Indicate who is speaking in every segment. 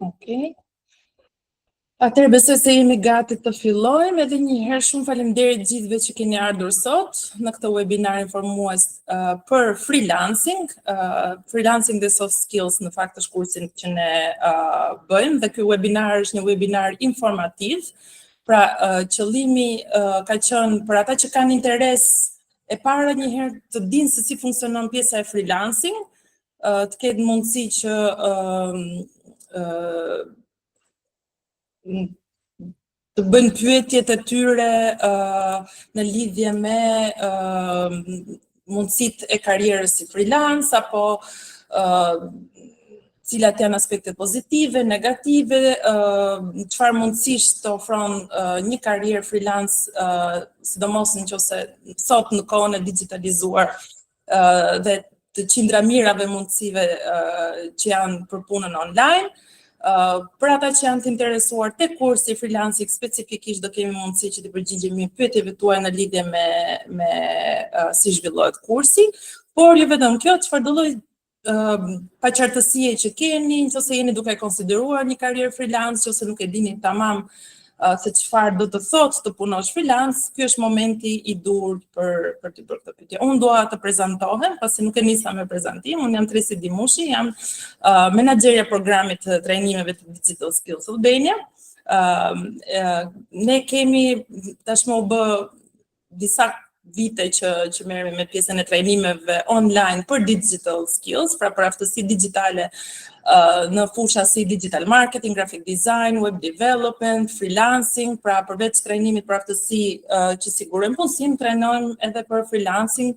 Speaker 1: Okay. Atëherë besoj se jemi gati të fillojmë. Edhe një herë shumë faleminderit gjithëve që keni ardhur sot në këtë webinar informues për freelancing. Freelancing dhe soft skills në fakt është kursin që ne bëjmë dhe ky webinar është një webinar informativ. Pra qëllimi ka qenë për ata që kanë interes e para një herë të dinë se si funksionon pjesa e freelancing, të ketë mundësi që të bëjnë pyetjet e tyre në lidhje me mundësitë e karrierës si freelance apo cilat janë aspektet pozitive, negative, çfarë mundësish të ofron një karrierë freelance, sidomos nëse sot në kohën e digitalizuar dhe të qindra mirave mundësive që janë për punën online. Për ata që janë të interesuar te kursi freelancing specifikisht do kemi mundësi që të përgjigjemi pyetjeve tuaja në lidhje me si zhvillohet kursi, por jo vetëm kjo, çfarë do lloj paqartësie që keni, nëse jeni duke konsideruar një karrierë freelance, ose nuk e dini tamam se çfarë do të thotë të punosh freelance, ky është momenti i dur për të bërë këtë pyetje. Unë dua të prezantohem, pasi nuk e nisa me prezantim. Unë jam Tresi Dimushi, jam menaxherja e programit të trajnimeve të Digital Skills Albania. Ne kemi tashmë u bë disa vite që merremi me pjesën e trajnimeve online për digital skills, pra për aftësi digjitale në fusha si digital marketing, graphic design, web development, freelancing, pra përveç trajnimit për aftësi që sigurojmë punësim, trajnojmë edhe për freelancing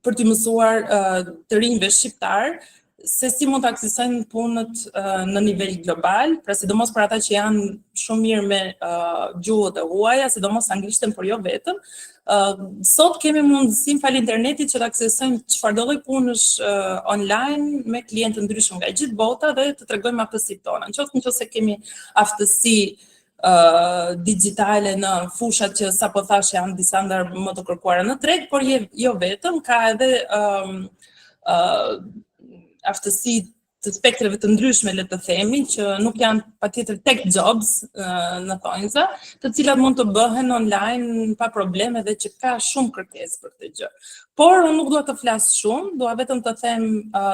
Speaker 1: për të mësuar të rinjve shqiptar se si mund të aksesojnë punët në nivel global, pra sidomos për ata që janë shumë mirë me gjuhët e huaja, sidomos anglishtën, por jo vetëm. Sot kemi mundësinë fal internetit që të aksesojmë çfarëdo lloj punësh online me klientë ndryshëm nga gjithë bota dhe të tregojmë aftësitë tona. Nëse kemi aftësi digjitale në fushat që sapo thash janë disa ndër më të kërkuara në treg, por jo vetëm, ka edhe aftësi të spektrave të ndryshme, le të themi, që nuk janë patjetër tech jobs në thonjza, të cilat mund të bëhen online pa probleme dhe që ka shumë kërkesë për këtë gjë. Por unë nuk dua të flas shumë, dua vetëm të them,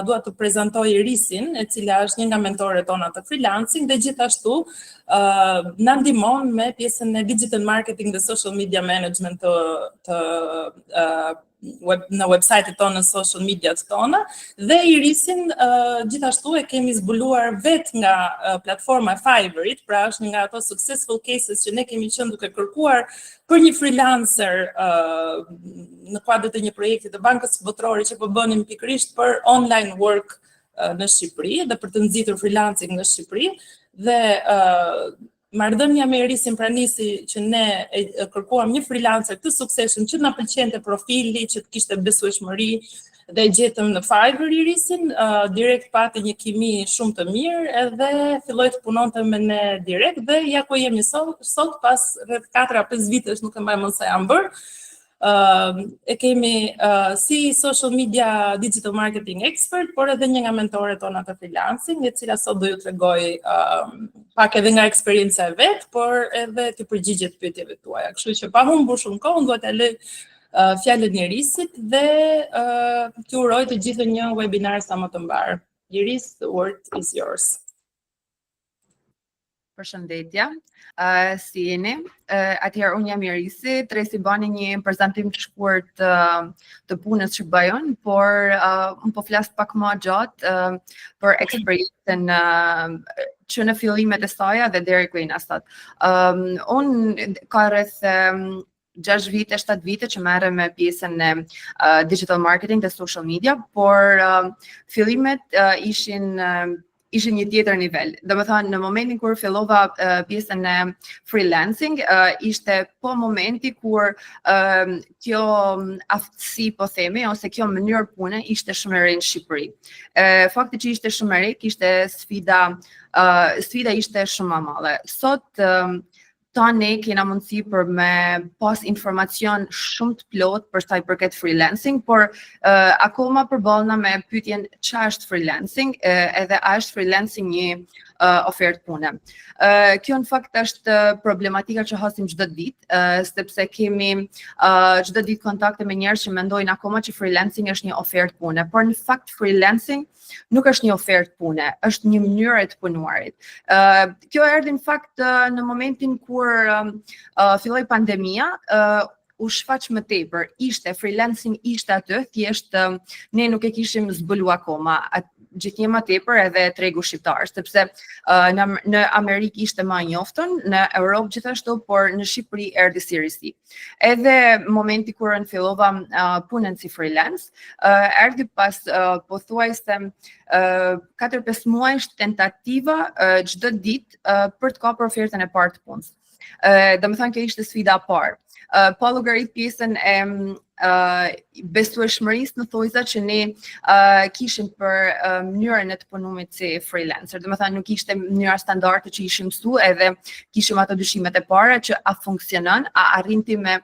Speaker 1: dua të prezantoj Risin, e cila është një nga mentorët tona të freelancing dhe gjithashtu na ndihmon me pjesën e digital marketing dhe social media management në website-et tonë, në social media-t tona, dhe Irisin gjithashtu e kemi zbuluar vetë nga platforma e Fiverr-it, pra është një nga ato successful cases që ne kemi qenë duke kërkuar për një freelancer në kuadër të një projekti të Bankës Botërore që po bënim pikërisht për online work në Shqipëri dhe për të nxitur freelancing në Shqipëri, dhe marrëdhënia me Irisin pra nisi që ne kërkuam një freelancer të suksesshëm që na pëlqente profili, që të kishte besueshmëri, dhe gjetëm në Fiverr Irisin, direkt pati një kimi shumë të mirë edhe filloi të punonte me ne direkt, dhe ja ku jemi sot pas rreth 4-5 vitesh, nuk e mbaj mend sa jam bërë. E kemi si social media digital marketing expert, por edhe një nga mentorët tona të freelancing, e cila sot do ju tregoj pak edhe nga eksperjenca e vet, por edhe të përgjigjet pyetjeve tuaja. Kështu që pa humbur shumë kohë, dua t'ia lë fjalën Irisit dhe t'ju uroj të gjithë një webinar sa më të mbar. Iris, the word is yours.
Speaker 2: Përshëndetje, si jeni? Atëherë unë jam Irisi, Tresi bani një prezantim të shkurt të punës që bëjon, por unë po flas pak më gjatë për eksperiencën që në fillimet e saj dhe deri ku jena sot. Unë ka rreth 6 vite, 7 vite që merrem me pjesën e digital marketing dhe social media, por fillimet ishin një tjetër nivel. Domethënë, në momentin kur fillova pjesën e freelancing, ishte po momenti kur kjo aftësi, po themi, ose kjo mënyrë pune ishte shumë e re në Shqipëri. Fakti që ishte shumë e re, kishte sfida ishte shumë e madhe. Sot ne kena mundësi për me pas informacion shumë të plot për sa i përket freelancing, por akoma përballna me pyetjen ç'a është freelancing, edhe a është freelancing një ofertë pune. Kjo në fakt është problematika që hasim çdo ditë, sepse kemi çdo ditë kontakte me njerëz që mendojnë akoma që freelancing është një ofertë pune, por në fakt freelancing nuk është një ofertë pune, është një mënyrë e të punuarit. Kjo erdhi në fakt në momentin kur filloi pandemia, u shfaq më tepër, freelancing ishte aty, thjesht ne nuk e kishim zbulu akoma. Gjithnjë më tepër edhe tregu shqiptar, sepse në Amerikë ishte më e njoftun, në Europë gjithashtu, por në Shqipëri erdhi seriously. Edhe momenti kur fillova punën si freelance, erdhi pas pothuajse 4-5 muajsh tentativa çdo ditë për të kapur ofertën e parë të punës. Domethënë kjo ishte sfida e parë. Pa llogarit pjesën e besueshmërisë në thojza që ne kishim për mënyrën e të punumit si freelancer. Domethënë nuk ishte mënyra standarde që ishim mësu, edhe kishim ato dyshimet e para që a funksionon, a arrinti me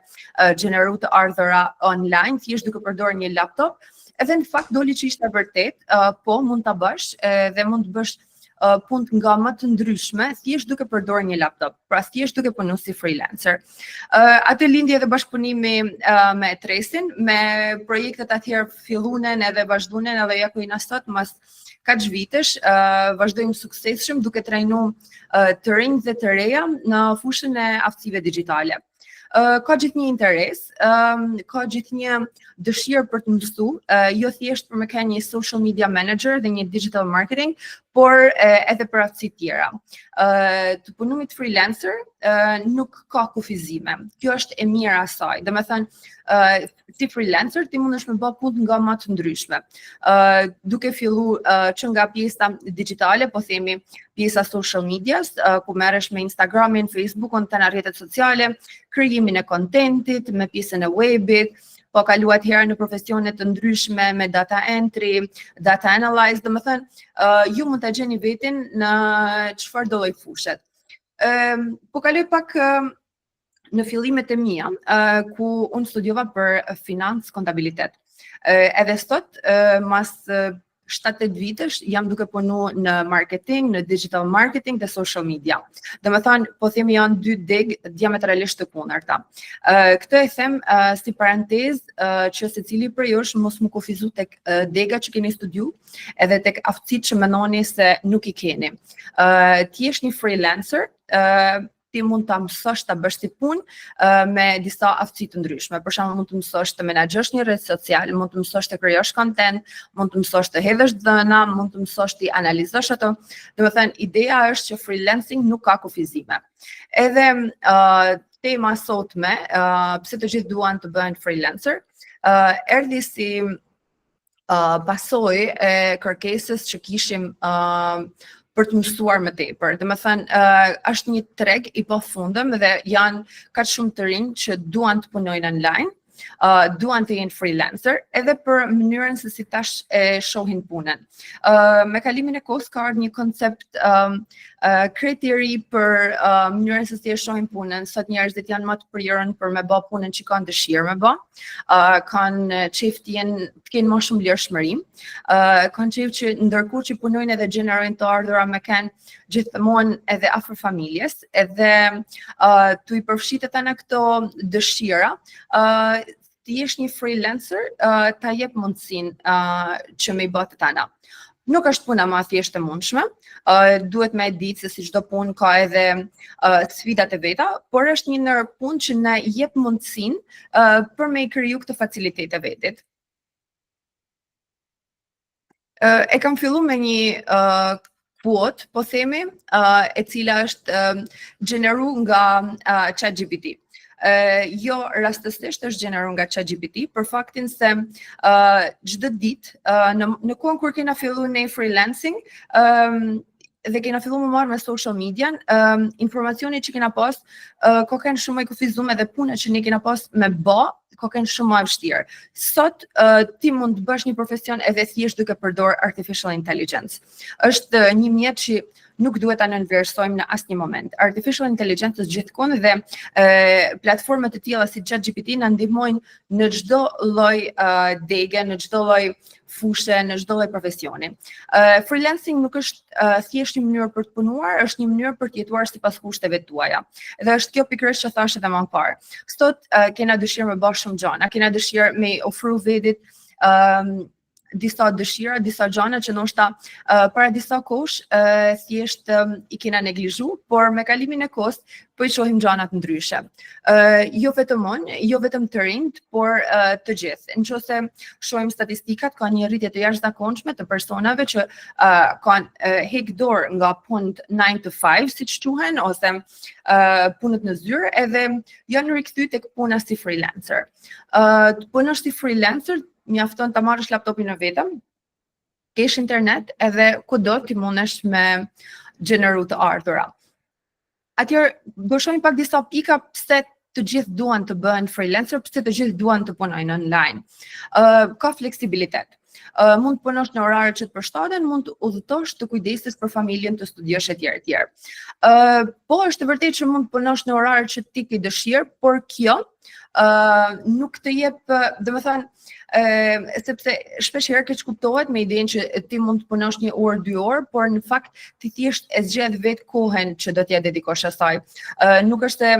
Speaker 2: gjeneru të ardhura online, thjesht duke përdorur një laptop. Edhe në fakt doli që ishte vërtet, po mund ta bësh dhe mund të bësh punë nga më të ndryshme, thjesht duke përdorur një laptop, pra thjesht duke punuar si freelancer. Atë lindi edhe bashkëpunimi me Tresin, me projektet atëherë fillunen edhe vazhdunen edhe ja ku jena sot mas 4 vitesh, vazhdojmë suksesshëm duke trajnuar të rinj dhe të reja në fushën e aftësive digjitale. Ka gjithnjë interes, ka gjithnjë dëshirë për të mësu, jo thjesht për me ka një social media manager dhe një digital marketing, por edhe për aftësi tjera. Të punumit freelancer nuk ka kufizime. Kjo është e mira asaj. Domethënë, si freelancer ti mundesh me bë punë nga më të ndryshme. Duke filluar që nga pjesa digjitale, po themi pjesa social medias, ku merresh me Instagramin, Facebookun, të në rrjetet sociale, krijimin e kontentit, me pjesën e webit, po kaluat herë në profesione të ndryshme me data entry, data analyze, domethënë ju mund ta gjeni veten në çfarë do lloj fushet. Po kaloj pak në fillimet e mia, ku unë studiova për financë kontabilitet. Edhe sot, mas 7-8 vitesh jam duke punu në marketing, në digital marketing dhe social media. Domethënë, po themi janë 2 degë diametralisht të kundërta. Këtë e them si parantezë që secili prej jush mos më kufizu tek dega që keni studiu, edhe tek aftësitë që mendoni se nuk i keni. Ti je një freelancer, ti mund ta mësosh ta bësh si punë me disa aftësi të ndryshme. Për shembull, mund të mësosh të menaxhosh një rrjet social, mund të mësosh të krijosh content, mund të mësosh të hedhësh dhëna, mund të mësosh të analizosh ato. Domethënë, ideja është që freelancing nuk ka kufizime. Edhe tema sotme, pse të gjithë duan të bëhen freelancer, erdhi si pasojë e kërkesës që kishim për të mësuar më tepër. Domethënë, është një treg i pafundëm dhe janë kaq shumë të rinj që duan të punojnë online, duan të jenë freelancer, edhe për mënyrën se si tash e shohin punën. Me kalimin e kohës ka ardhur një koncept kriteri për mënyrën se si e shohin punën. Sot njerëzit janë më të prirën për me bë punën që kanë dëshirë me bë, kanë qejf të kenë më shumë lirshmëri, kanë qejf që ndërkohë që punojnë edhe gjenerojnë të ardhura me kanë gjithmonë edhe afër familjes, edhe tu i përfshitet në këto dëshira, ti jesh një freelancer, ta jep mundësinë që me i bë të tana. Nuk është puna më thjesht e mundshme, duhet me ditë se si çdo punë ka edhe sfidat e veta, por është një ndër punë që na jep mundësinë për me i kriju këtë facilitet e vetit. E kam filluar me një quote, po themi, e cila është gjeneru nga ChatGPT. Jo rastësisht është gjeneruar nga ChatGPT, për faktin se çdo ditë në kohën kur kena filluar ne freelancing, dhe kena filluar më marrë me social media, informacioni që kena pas, ka kanë shumë e kufizuar edhe puna që ne kena pas me bë, koken shumë më vështirë. Sot ti mund të bësh një profesion edhe thjesht duke përdor artificial intelligence. Është një mjet që nuk duhet ta nënvlerësojmë në asnjë moment. Artificial intelligence është gjithkund dhe platformat të tilla si ChatGPT na ndihmojnë në çdo lloj dege, në çdo lloj fushë, në çdo lloj profesioni. Freelancing nuk është thjesht një mënyrë për të punuar, është një mënyrë për të jetuar sipas kushteve tuaja. Dhe është kjo pikërisht që thash edhe më parë. Sot kena dëshirë me bësh shumë gjëra, kena dëshirë me ofru vetit disa dëshira, disa gjëra që ndoshta para disa kohësh thjesht I kena neglizhu, por me kalimin e kohës po I shohim gjëra të ndryshe. Jo vetëm unë, jo vetëm të rinjt, por të gjithë. Nëse shohim statistikat, ka një rritje të jashtëzakonshme të personave që kanë hek dorë nga punët 9 to 5, siç quhen, ose punët në zyrë, edhe janë rikthyer tek puna si freelancer. Të punosh si freelancer mjafton ta marrësh laptopin në vetëm, kesh internet edhe kudo ti mundesh me gjeneru të ardhura. Atëherë do shohim pak disa pika pse të gjithë duan të bëhen freelancer, pse të gjithë duan të punojnë online. Ka fleksibilitet. Mund të punosh në orare që të përshtaten, mund të udhëtosh, të kujdesesh për familjen, të studiosh etj. Po është e vërtetë që mund të punosh në orare që ti ke dëshirë, por kjo nuk të jep, domethënë, sepse shpesh herë keq kuptohet me idenë që ti mund të punosh 1 orë, 2 orë, por në fakt ti thjesht e zgjedh vetë kohën që do t'ja dedikosh asaj. Nuk është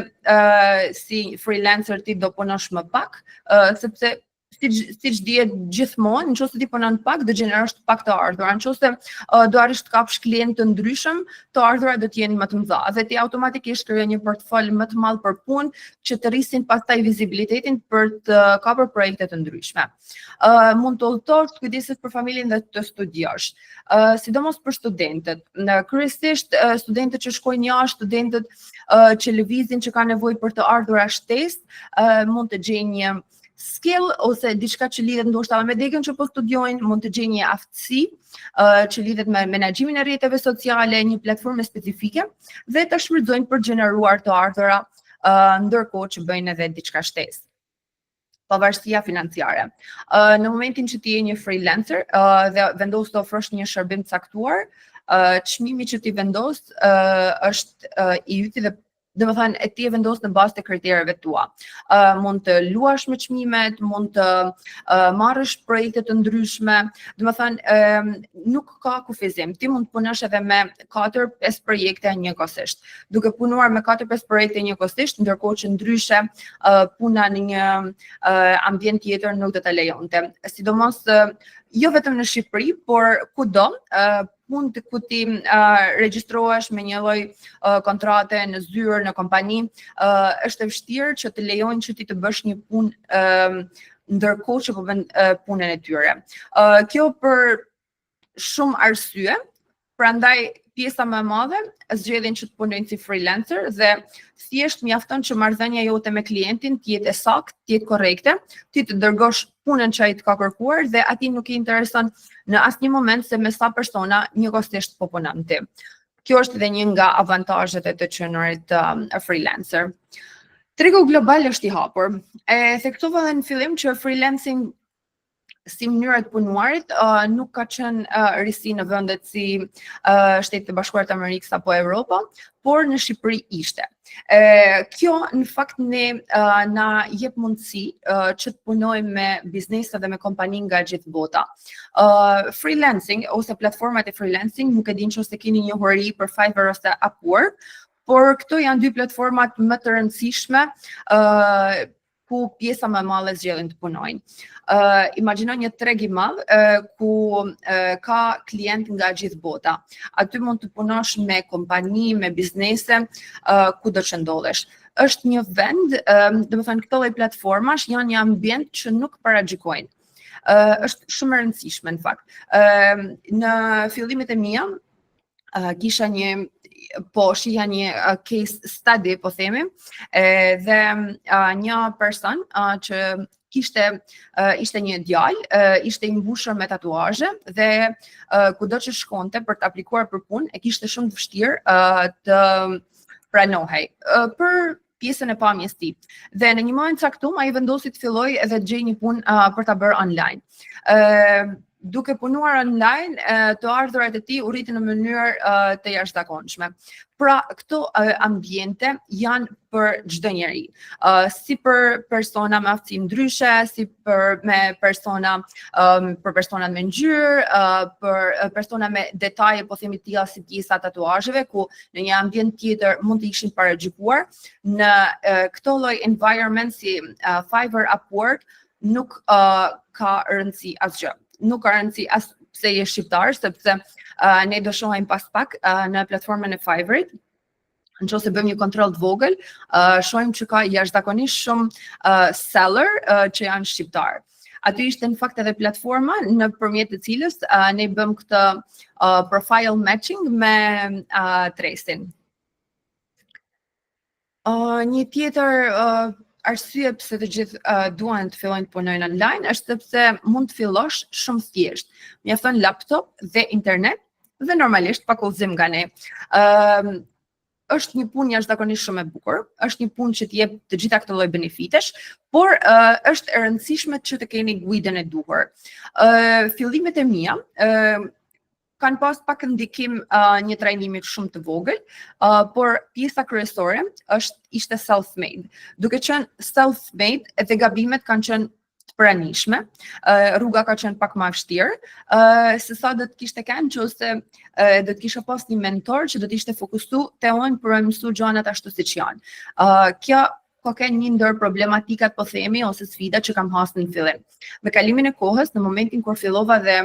Speaker 2: si freelancer ti do punosh më pak, sepse siç dihet gjithmonë, nëse ti punon pak, do gjenerosh pak të ardhura. Nëse do arrish të kapsh klientë të ndryshëm, të ardhurat do të jenë më të mëdha. Dhe ti automatikisht krijon një portfol më të madh për punë që të rrisin pastaj vizibilitetin për të kapur projekte të ndryshme. Mund të udhëtosh, të kujdesesh për familjen dhe të studiosh. Sidomos për studentët. Kryesisht studentët që shkojnë jashtë, studentët që lëvizin, që kanë nevojë për të ardhura shtesë, mund të gjejnë një skill ose diçka që lidhet ndoshta me degën që po studiojnë, mund të gjejnë një aftësi që lidhet me menaxhimin e rrjeteve sociale, një platformë specifike dhe ta shfrytëzojnë për të gjeneruar të ardhura ndërkohë që bëjnë edhe diçka shtesë. Pavarësia financiare. Në momentin që ti je një freelancer dhe vendos të ofrosh një shërbim të caktuar, çmimi që ti vendos është I yti dhe domethënë e ti e vendos në bazë të kritereve tua. Mund të luash me çmimet, mund të marrësh projekte të ndryshme, domethënë nuk ka kufizim. Ti mund të punosh edhe me 4-5 projekte njëkohësisht. Duke punuar me 4-5 projekte njëkohësisht, ndërkohë që ndryshe puna në një ambient tjetër nuk do ta lejonte. Sidomos jo vetëm në Shqipëri, por kudo, mund të ku ti regjistrohesh me një lloj kontrate në zyrë, në kompani, është e vështirë që të lejojnë që ti të bësh një punë ndërkohë që po bën punën e tyre. Kjo për shumë arsye, prandaj pjesa më e madhe zgjedhin që të punojnë si freelancer dhe thjesht mjafton që marrëdhënia jote me klientin të jetë e saktë, të jetë korrekte, ti të dërgosh punën që ai të ka kërkuar dhe atij nuk I intereson në asnjë moment se me sa persona njëkohësisht po punon ti. Kjo është edhe një nga avantazhet e të qenurit freelancer. Tregu global është I hapur. E theksova edhe në fillim që freelancing si mënyra e punuarit nuk ka qenë risi në vendet si Shtetet e Bashkuara të Amerikës apo Evropa, por në Shqipëri ishte. Kjo në fakt na jep mundësi që të punojmë me biznese dhe me kompani nga gjithë bota. Freelancing ose platformat e freelancing, nuk e din nëse keni njohuri për Fiverr ose Upwork, por këto janë 2 platformat më të rëndësishme ku pjesa më e madhe zgjedhin të punojnë. Imagjino një treg I madh ku ka klientë nga gjithë bota. Aty mund të punosh me kompani, me biznese, kudo që ndodhesh. Është një vend, domethënë këto lloj platformash janë një ambient që nuk paragjikojnë. Është shumë e rëndësishme në fakt. Në fillimet e mia kisha shihja një case study, po themi, dhe një person që ishte një djalë, ishte I mbushur me tatuazhe dhe kudo që shkonte për të aplikuar për punë, e kishte shumë të vështirë të pranohej. Për pjesën e pamjes tij. Dhe në një moment caktuar ai vendosi të fillojë edhe të gjejë një punë për ta bërë online. Duke punuar online, të ardhurat e tij u rritën në mënyrë të jashtëzakonshme. Pra, këto ambiente janë për çdo njeri, si për persona me aftësi ndryshe, si për persona me ngjyrë, për persona me detaje, po themi tilla si pjesa e tatuazheve, ku në një ambient tjetër mund të ishin paragjykuar. Në këto lloj environment si Fiverr, Upwork nuk ka rëndësi asgjë. Nuk ka rëndësi as pse je shqiptar, sepse ne do shohim pas pak në platformën e Fiverrit. Nëse bëjmë një kontroll të vogël, shohim që ka jashtëzakonisht shumë seller që janë shqiptar. Aty ishte në fakt edhe platforma nëpërmjet të cilës ne bëm këtë profile matching me Tresin. Një tjetër arsye pse të gjithë duan të fillojnë të punojnë online është sepse mund të fillosh shumë thjesht. Mjafton laptop dhe internet dhe normalisht pak udhëzim nga ne. Është një punë jashtëzakonisht shumë e bukur, është një punë që të jep të gjitha këto lloj benefitesh, por është e rëndësishme që të keni guidën e duhur. Fillimet e mia kanë pas pak ndikim një trajnimi shumë të vogël, por pjesa kryesore ishte self-made. Duke qenë self-made, edhe gabimet kanë qenë të pranishme, rruga ka qenë pak më e vështirë, se sa do të kishte kënd nëse do të kisha pas një mentor që do të ishte fokusuar te unë për të mësuar gjanat ashtu siç janë. Kjo ka qenë një ndër problematikat, po themi, ose sfidat që kam hasur në fillim. Me kalimin e kohës, në momentin kur fillova dhe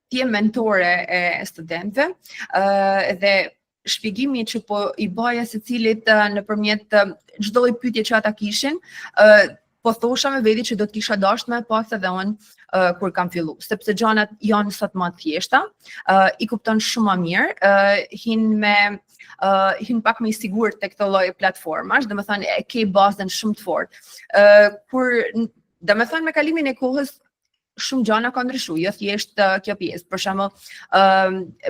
Speaker 2: ti je mentore e studentëve dhe shpjegimi që po i baja secilit nëpërmjet çdo lloj pyetje që ata kishin, po thosha me veti që do të kisha dashur më pas edhe unë kur kam filluar, sepse gjanat janë sot më të thjeshta, i kupton shumë më mirë, hin pak më i sigurt tek këto lloj platformash, domethënë e ke bazën shumë të fortë. Kur domethënë me kalimin e kohës shumë gjëra kanë ndryshuar, jo thjesht kjo pjesë. Për shembull,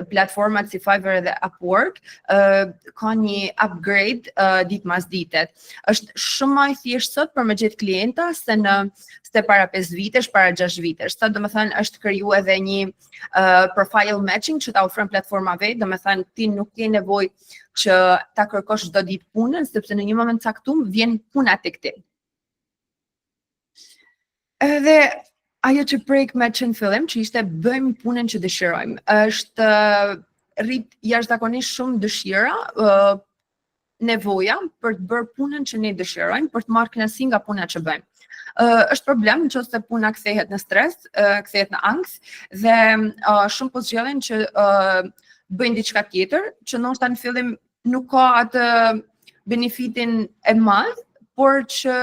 Speaker 2: platformat si Fiverr dhe Upwork kanë një upgrade ditë mas dite. Është shumë më e thjeshtë sot për me gjetë klienta se para 5 vitesh, para 6 vitesh. Sot domethënë është krijuar edhe një profile matching që ta ofron platforma vetë, domethënë ti nuk ke nevojë që ta kërkosh çdo ditë punën, sepse në një moment caktuar vjen puna tek ti. Edhe ajo që prek me qenë fillim, që ishte bëjmë punën që dëshirojmë, është rrit jashtëzakonisht shumë dëshira, nevoja për të bërë punën që ne dëshirojmë, për të marrë kënaqësi nga puna që bëjmë. Është problem nëse puna kthehet në stres, kthehet në ankth dhe shumë po zgjedhin që bëjnë diçka tjetër, që ndoshta në fillim nuk ka atë benefitin e madh, por që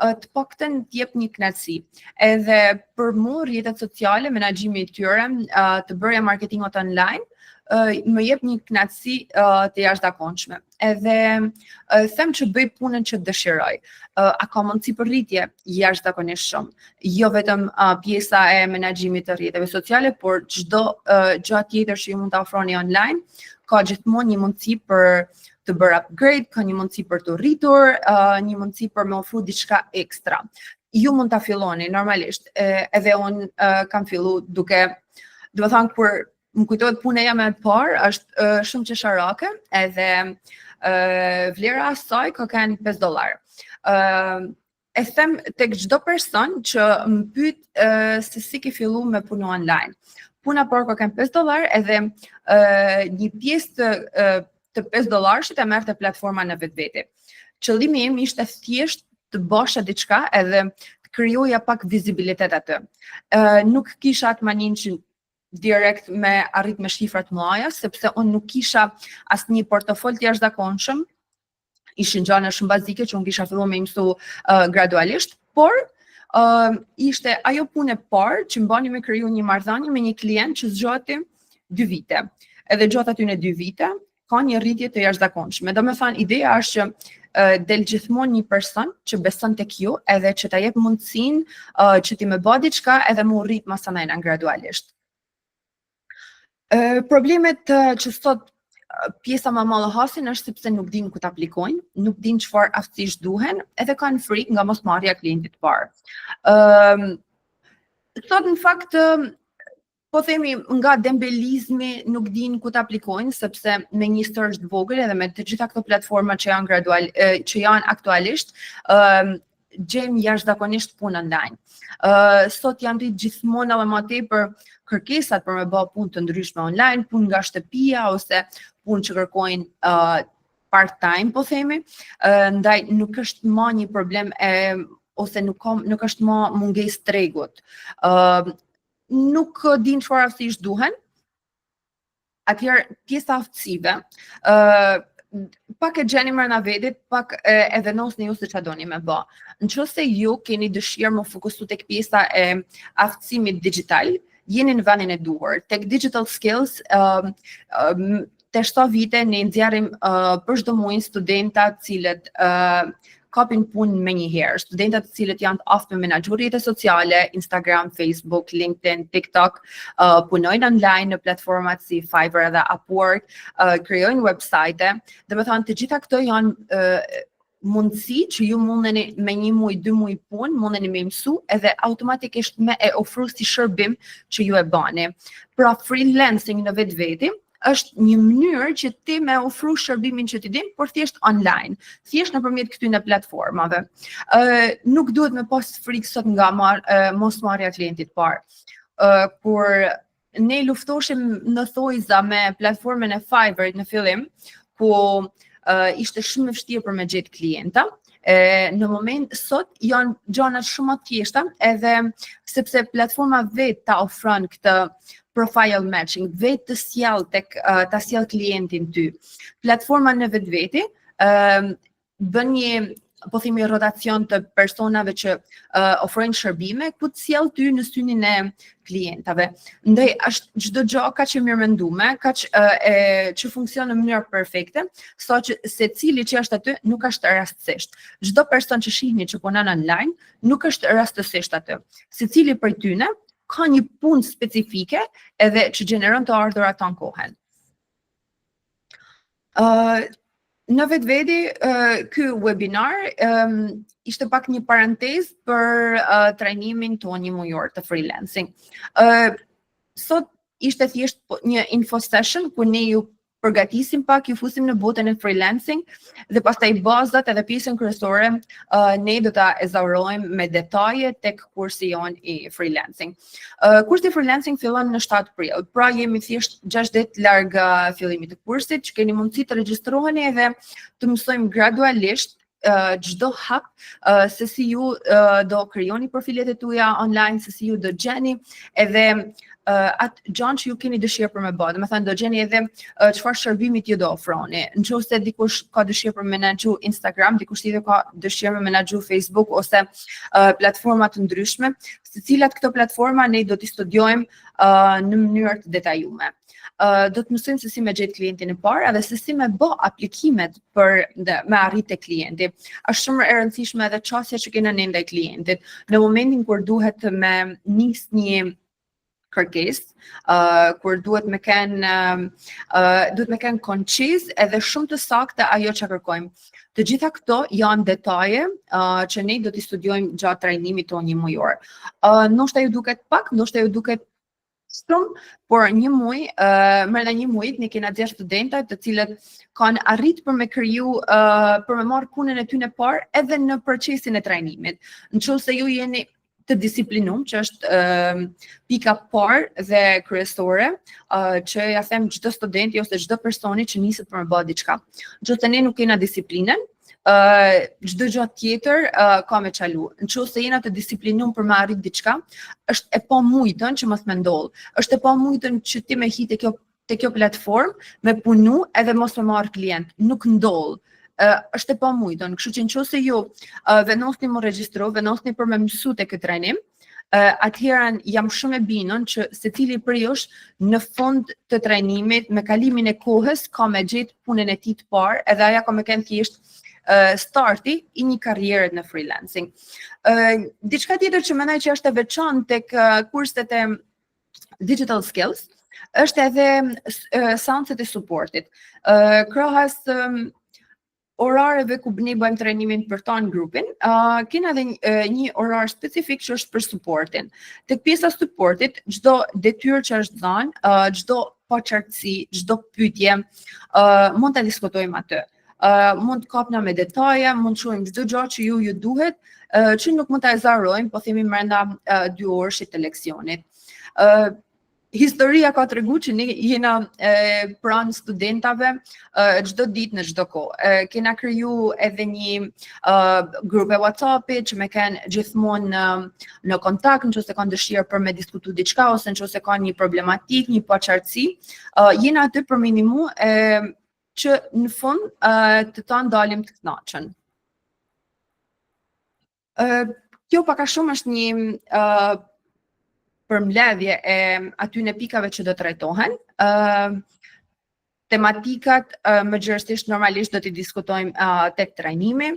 Speaker 2: të paktën të jep një kënaqësi. Edhe për mua rrjetet sociale, menaxhimi i tyre, të bërja marketingot online, më jep një kënaqësi të jashtëzakonshme. Edhe them që bëj punën që dëshiroj. A ka mundësi për rritje? Jashtëzakonisht shumë. Jo vetëm pjesa e menaxhimit të rrjeteve sociale, por çdo gjë tjetër që ju mund ta ofroni online, ka gjithmonë një mundësi për të bërë upgrade, ka një mundësi për të rritur, një mundësi për me ofru diçka ekstra. Ju mund ta filloni normalisht, edhe unë kam filluar duke, do të thënë kur më kujtohet puna jam e parë, është shumë qesharake, edhe vlera e saj ka qenë $5. E them tek çdo person që më pyet se si ke filluar me punu online. Puna parë ka qenë $5 edhe një pjesë të $5 e merrte platforma në vetvete. Qëllimi im ishte thjesht të bësha diçka edhe të krijoja pak vizibilitet aty. Nuk kisha atë manin që direkt me arrit me shifrat mëdha, sepse unë nuk kisha asnjë portofol të jashtëzakonshëm. Ishin gjëra shumë bazike që unë kisha filluar me mësu gradualisht, por ishte ajo punë e parë që mbani me kriju një marrëdhënie me një klient që zgjati 2 vite. Edhe gjatë aty në 2 vite ka një rritje të jashtëzakonshme. Domethënë ideja është që del gjithmonë një person që beson tek ju edhe që ta jep mundësinë që ti më bëj diçka edhe më rrit masanajna gradualisht. Problemet që sot pjesa më mollëhasin është sepse nuk din ku të aplikojnë, nuk din çfarë aftësish duhen, edhe kanë frikë nga mosmarrja e klientit të parë. Sot në fakt po themi nga dembelizmi nuk din ku të aplikojnë, sepse me një search të vogël edhe me të gjitha këto platforma që janë aktualisht, gjejmë jashtëzakonisht punë online. Sot janë rrit gjithmonë edhe më tepër kërkesat për me bë punë të ndryshme online, punë nga shtëpia ose punë që kërkojnë part-time, po themi, ndaj nuk është më një problem ose nuk është më mungesë tregut. Nuk din çfarë aftësish duhen. Atëherë pjesa aftësive, pak e gjeni mërna vedit, pak e venosni ju se çfarë doni me bë. Nëse ju keni dëshirë më fokusu tek pjesa e aftësimit digital, jeni në vendin e duhur. Tek digital skills, te 7 vite ne nxjerrim për çdo muaj studenta të cilët kapin punë me njëherë, studentat të cilët janë të aftë me menaxhu rrjetet sociale, Instagram, Facebook, LinkedIn, TikTok, punojnë online në platformat si Fiverr dhe Upwork, krijojnë website, dhe me thënë të gjitha këto janë mundësi që ju mundeni me 1 muaj, 2 muaj punë, mundeni me mësu edhe automatikisht me e ofru si shërbim që ju e bani. Pra freelancing në vetveti është një mënyrë që ti me ofru shërbimin që ti din, por thjesht online, thjesht nëpërmjet këtyre platformave. Nuk duhet me pas frikë sot nga mosmarrja e klientit parë. Kur ne luftoshim në thojza me platformën e Fiverr në fillim, ku ishte shumë e vështirë për me gjetë klienta, në moment sot janë gjëra shumë të thjeshta, edhe sepse platforma vetë ta ofron këtë profile matching, vetë ta sjell klientin ty. Platforma në vetveti bën një, po themi, rotacion të personave që ofrojnë shërbime, ku të sjell ty në synin e klientave. Ndaj është çdo gjë kaq e mirë menduar, kaq që funksionon në mënyrë perfekte, saqë secili që është aty nuk është rastësisht. Çdo person që shihni që punon online nuk është rastësisht aty. Secili prej tyre ka një punë specifike edhe që gjeneron të ardhurat tonë kohën. Në vetveti, ky webinar ishte pak një parantezë për trajnimin tonë një mujor të freelancing. Sot ishte thjesht një info session ku ne ju përgatisim pak, ju fusim në botën e freelancing dhe pastaj bazat edhe pjesën kryesore ne do ta ezaurojmë me detaje tek kursi jon i freelancing. Kursi i freelancing fillon në 7 prill, pra jemi thjesht 6 ditë larg fillimit të kursit, që keni mundësi të regjistroheni edhe të mësojmë gradualisht çdo hap se si ju do krijoni profilet e tuaja online, se si ju do gjeni edhe atë gjën që ju keni dëshirë për me bë. Do të thënë do gjeni edhe çfarë shërbimi ju do ofroni. Nëse dikush ka dëshirë për menaxhu Instagram, dikush tjetër ka dëshirë për menaxhu Facebook ose platforma të ndryshme, secilat këto platforma ne do t'i studiojmë në mënyrë të detajuar. Do të mësojmë se si me gjetë klientin e parë edhe se si me bë aplikimet për me arrit te klienti. Është shumë e rëndësishme edhe çësia që kena ne ndaj klientit. Në momentin kur duhet me nis një kërkesë, kur duhet me kenë konqiz edhe shumë të saktë ajo që kërkojmë. Të gjitha këto janë detaje që ne do t'i studiojmë gjatë trajnimit tonë një mujor. Ndoshta ju duket pak, ndoshta ju duket shumë, por brenda një muajit ne kena 6 studentë të cilët kanë arrit për me kriju, për me marrë punën e tyre parë edhe në procesin e trajnimit. Nëse ju jeni të disiplinum, që është pika parë dhe kryesore, që ja them çdo studenti ose çdo personi që niset për me bë diçka. Nëse ne nuk kena disiplinën, çdo gjë tjetër ka me çalu. Nëse jena të disiplinum për me arrit diçka, është e pamujtën që mos më ndodh. Është e pamujtën që ti me hi te kjo platformë, me punu edhe mos me marr klient. Nuk ndodh. Është e pamujtën. Kështu që nëse ju vendosni më regjistro, vendosni për me mësu te këtë trajnim, atëherë jam shumë e bindur që secili prej jush në fund të trajnimit, me kalimin e kohës, ka me gjetë punën e tij të parë, edhe ajo ka me kenë thjesht starti i një karriere në freelancing. Diçka tjetër që mendoj që është e veçantë tek kurset e digital skills është edhe seanset e suportit. Krahas orareve ku ne bëjmë trajnimin për ton grupin, kena edhe një orar specifik që është për suportin. Tek pjesa e suportit, çdo detyrë që është dhënë, çdo paqartësi, çdo pyetje, mund ta diskutojmë atë. Mund të kapna me detaje, mund të shohim çdo gjë që ju duhet, që nuk mund ta ezarojmë, po themi brenda 2 orësh të leksionit. Historia ka tregu që ne jena pranë studentave çdo ditë në çdo kohë. Kena kriju edhe një grupe WhatsApp-i që me kanë gjithmonë në kontakt nëse kanë dëshirë për me diskutu diçka ose nëse kanë një problematik, një paqartësi. Jena aty për minimu që në fund të ta ndalim të kënaqur. Kjo pak a shumë është një përmbledhje e atyne pikave që do trajtohen. Tematikat mëgjërësisht normalisht do t'i diskutojmë tek trajnimi.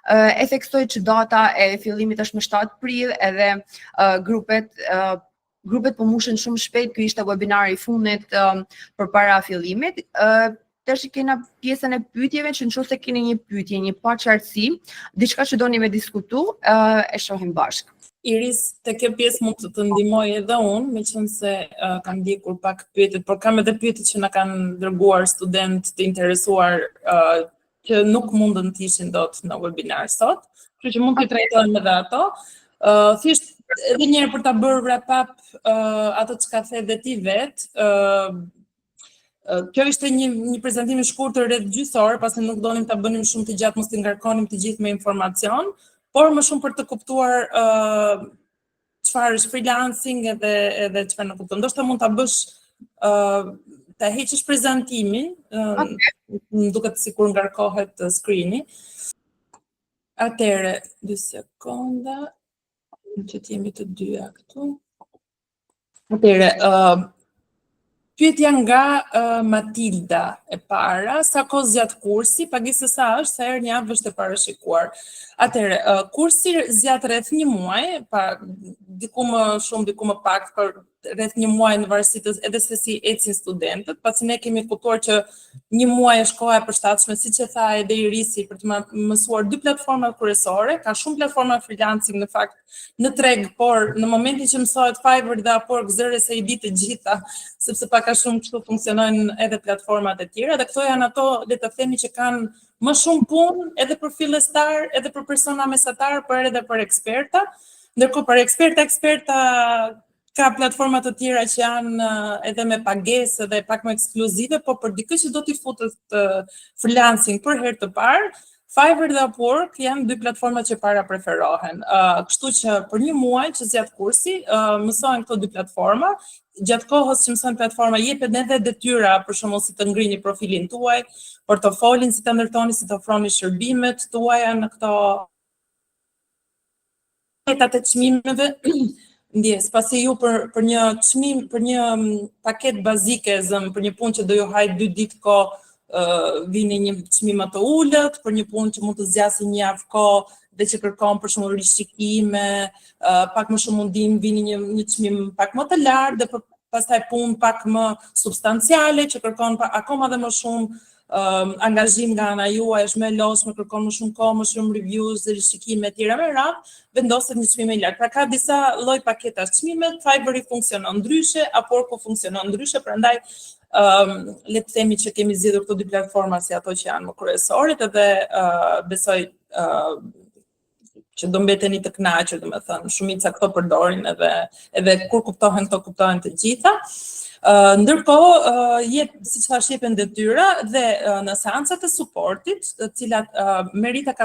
Speaker 2: E theksoj që data e fillimit është më 7 prill, edhe grupet po mushen shumë shpejt, ky ishte webinari i fundit përpara fillimit. Tash kena pjesën e pyetjeve që nëse keni një pyetje, një paqartësi, diçka që doni me diskutu, e shohim bashkë.
Speaker 1: Iris, të kjo pjesë mund të ndihmoj edhe unë, meqense kam ndjekur pak pyetjet, por kam edhe pyetje që na kanë dërguar student të interesuar që nuk mundën të ishin dot në webinar sot, kështu që mund t'i trajtojmë edhe ato. Thjesht edhe një herë për ta bërë wrap up ato çka the dhe ti vet. Kjo ishte një prezantim i shkurtër rreth gjysore, pasi nuk donim ta bënim shumë të gjatë, mos t'i ngarkonim të gjithë me informacion. Por më shumë për të kuptuar çfarë është freelancing edhe çfarë nuk kupton. Ndoshta mund ta bësh ta heqësh prezantimin, më duket sikur ngarkohet screeni. Atëre, 2 sekonda, që t'jemi të dyja këtu. Atëre, pyetja nga Matilda e para, sa kohë zgjat kursi, pagesë sa është, sa herë një javë është e parashikuar. Atëre, kursi zgjat rreth 1 muaj, diku më shumë, diku më pak, por rreth 1 muaj në varësi edhe se si ecin studentët, pasi ne kemi kuptuar që 1 muaj është koha e përshtatshme, siç e tha edhe Irisi, për të mësuar 2 platforma kryesore, ka shumë platforma freelancing në fakt në treg, por në momentin që mësohet Fiverr dhe Upwork, zëre se i di të gjitha, sepse pak a shumë kështu funksionojnë edhe platformat e tjera, dhe këto janë ato, le të themi, që kanë më shumë punë edhe për fillestar, edhe për persona mesatar, por edhe për eksperta. Ndërkohë për eksperta ka platforma të tjera që janë edhe me pagesë dhe pak më ekskluzive, po për dikë që do t'i futet freelancing për herë të parë, Fiverr dhe Upwork janë 2 platformat që para preferohen. Kështu që për 1 muaj që zgjat kursi, mësohen këto 2 platforma. Gjatë kohës që mësojnë platforma, jepen edhe detyra, për shembull si të ngrini profilin tuaj, portofolin si të ndërtoni, si të ofroni shërbimet tuaja në këto paketat e çmimeve. Ndjes, pasi ju për një çmim, për një paketë bazike, për një punë që do ju hajë 2 ditë kohë, vini një çmim më të ulët, për një punë që mund të zgjasë 1 javë kohë dhe që kërkon për shembull rishikime, pak më shumë mundim, vini një çmim pak më të lartë dhe pastaj punë pak më substanciale që kërkon akoma dhe më shumë angazhim nga ana juaj, është më lodhshme, kërkon më shumë kohë, më shumë reviews, rishikime etj. Me radhë, vendoset një çmim i lartë. Pra ka disa lloj paketash çmimet, Fiverr funksionon ndryshe, Upwork funksionon ndryshe, prandaj le të themi që kemi zgjedhur këto 2 platforma si ato që janë më kryesoret, edhe besoj që do mbeteni të kënaqur, domethënë, shumica këto përdorin edhe kur kuptohen këto, kuptohen të gjitha. Ndërkohë, siç thash, jepen detyra dhe në seancat e suportit, të cilat Merita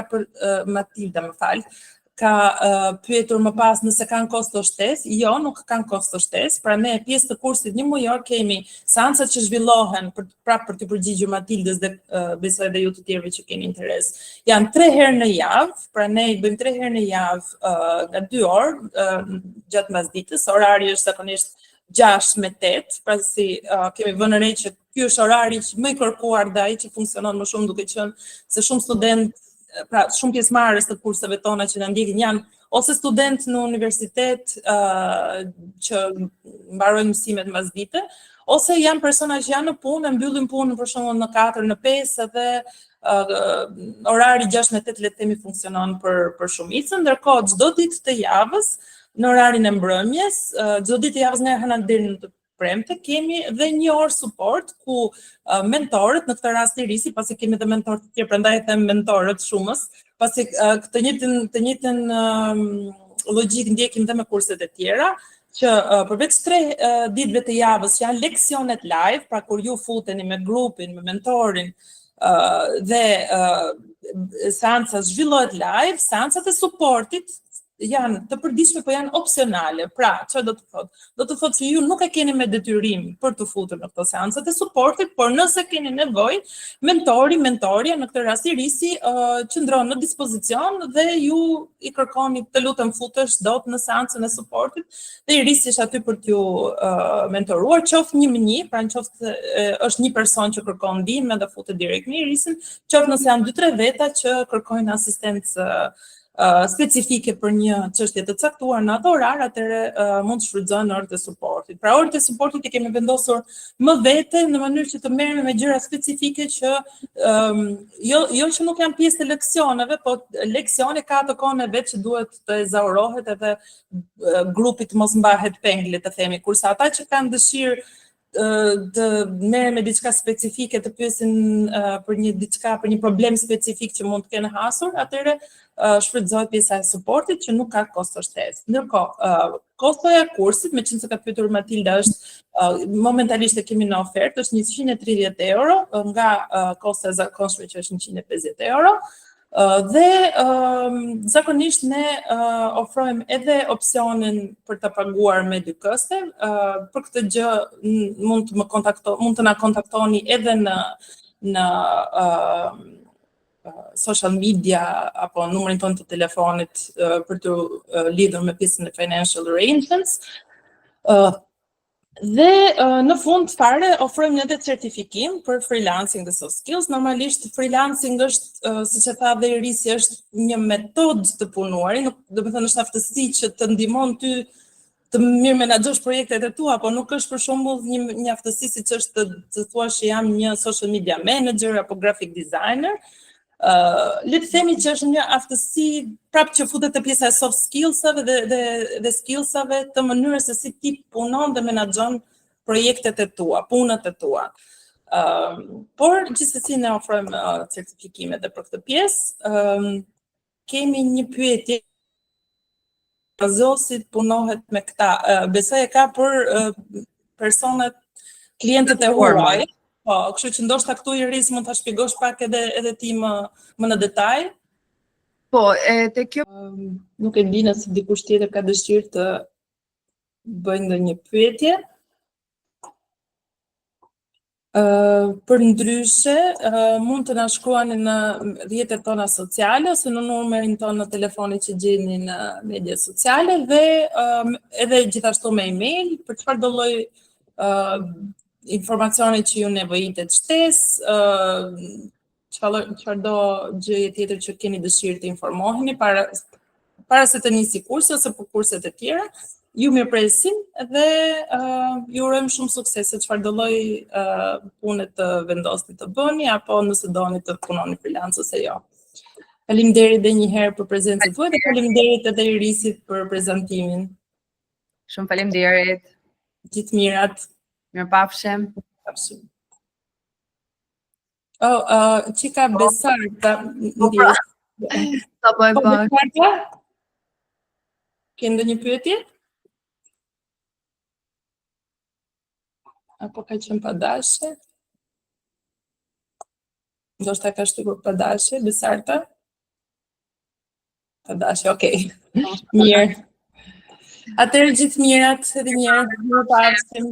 Speaker 1: Matilda, më fal, ka pyetur më pas nëse kanë kosto shtesë. Jo, nuk kanë kosto shtesë. Pra ne pjesë të kursit 1 mujor kemi seancat që zhvillohen për të përgjigjur Matildës dhe besoj edhe ju të tjerëve që keni interes. Janë 3 herë në javë, pra ne i bëjmë 3 herë në javë nga 2 orë gjatë mbasdites. Orari është zakonisht 6 me 8, pra si kemi vënë re që ky është orari që më i kërkuar dhe ai që funksionon më shumë, duke qenë se shumë student, pra shumë pjesëmarrës të kurseve tona që na ndjekin janë ose student në universitet që mbarojnë mësimet mbasdite, ose janë persona që janë në punë, mbyllin punën për shembull në 4, në 5 edhe orari 6 me 8 le të themi funksionon për shumicën, ndërkohë çdo ditë të javës në orarin e mbrëmjes, çdo ditë të javës nga hëna deri në të premte kemi dhe 1 orë suport ku mentorët, në këtë rast i risi, pasi kemi dhe mentorë të tjerë, prandaj e them mentorët shumës, pasi të njëjtën logjik ndjekim dhe me kurset e tjera, që përveç 3 ditëve të javës që janë leksionet live, pra kur ju futeni me grupin, me mentorin, dhe seanca zhvillohet live, seancat e suportit janë të përditshme, po janë opsionale. Pra, çfarë do të thotë? Do të thotë se ju nuk e keni me detyrim për të futur në këto seancat e suportit, por nëse keni nevojë, mentoria, në këtë rast i risi, qëndron në dispozicion dhe ju i kërkoni, të lutem futesh dot në seancën e suportit, dhe i risi është aty për t'ju mentoruar, qoftë 1-1, pra nëse është një person që kërkon ndihmë dhe futet direkt me i risin, qoftë nëse janë 2-3 veta që kërkojnë asistencë specifike për një çështje të caktuar në atë orar, atëherë mund të shfrytëzohen orët e suportit. Pra orët e suportit i kemi vendosur më vete në mënyrë që të merremi me gjëra specifike që jo që nuk janë pjesë të leksioneve, po leksioni ka atë kohën e vet që duhet të ezaurohet edhe grupi të mos mbahet peng, le të themi, kurse ata që kanë dëshirë të merren me diçka specifike, të pyesin për një problem specifik që mund të kenë hasur, atëherë shfrytëzohet pjesa e suportit që nuk ka kosto shtesë. Ndërkohë, kostoja e kursit, meqense ka pyetur Matilda, është momentalisht e kemi në ofertë, është 130 euro, nga kosta e zakonshme që është 150 euro. Dhe zakonisht ne ofrojmë edhe opsionin për të paguar me dy këste. Për këtë gjë mund të na kontaktoni edhe në social media apo numrin tonë të telefonit për të lidhur me pjesën e financial arrangements. Dhe në fund fare ofrojmë edhe certifikim për freelancing dhe soft skills. Normalisht freelancing është, siç e tha dhe Irisi, është një metodë të punuari, do të thënë është aftësi që të ndihmon ty të mirë menaxhosh projektet e tua, po nuk është për shembull një aftësi siç është të thuash që jam një social media manager apo graphic designer. Le të themi që është një aftësi prapë që futet te pjesa e soft skillsave dhe skillsave të mënyrës se si ti punon dhe menaxhon projektet e tua, punët e tua. Por gjithsesi ne ofrojmë certifikime edhe për këtë pjesë. Kemi një pyetje, bazosit punohet me këta, besoj e ka për personat, klientët e huaj. Po, kështu që ndoshta këtu Iris mund ta shpjegosh pak edhe ti më në detaj.
Speaker 2: Po, te kjo
Speaker 1: nuk e di nëse dikush tjetër ka dëshirë të bëjë ndonjë pyetje. Përndryshe, mund të na shkruani në rrjetet tona sociale ose në numrin tonë në telefonit që gjeni në media sociale dhe edhe gjithashtu me email për çfarëdo lloj informacione që ju nevojitet shtesë, çfarëdo gjëje tjetër që keni dëshirë të informoheni para se të nisi kursi ose për kurset e tjera, ju mirëpresim dhe ju urojmë shumë suksese çfarëdo lloj pune të vendosni të bëni apo nëse doni të punoni freelance ose jo. Faleminderit edhe një herë për prezencën tuaj dhe faleminderit edhe Irisit për prezantimin.
Speaker 2: Shumë faleminderit.
Speaker 1: Gjithë mirat.
Speaker 2: Mirëpafshim.
Speaker 1: Çika Besarta.
Speaker 2: Sa bëj.
Speaker 1: Ke ndonjë pyetje? Apo ka qenë padashe? Ndoshta ka shtypur padashe, Besarta? Padashe, okay. Mirë. Atëherë gjithë mirat edhe një herë, mirëpafshim.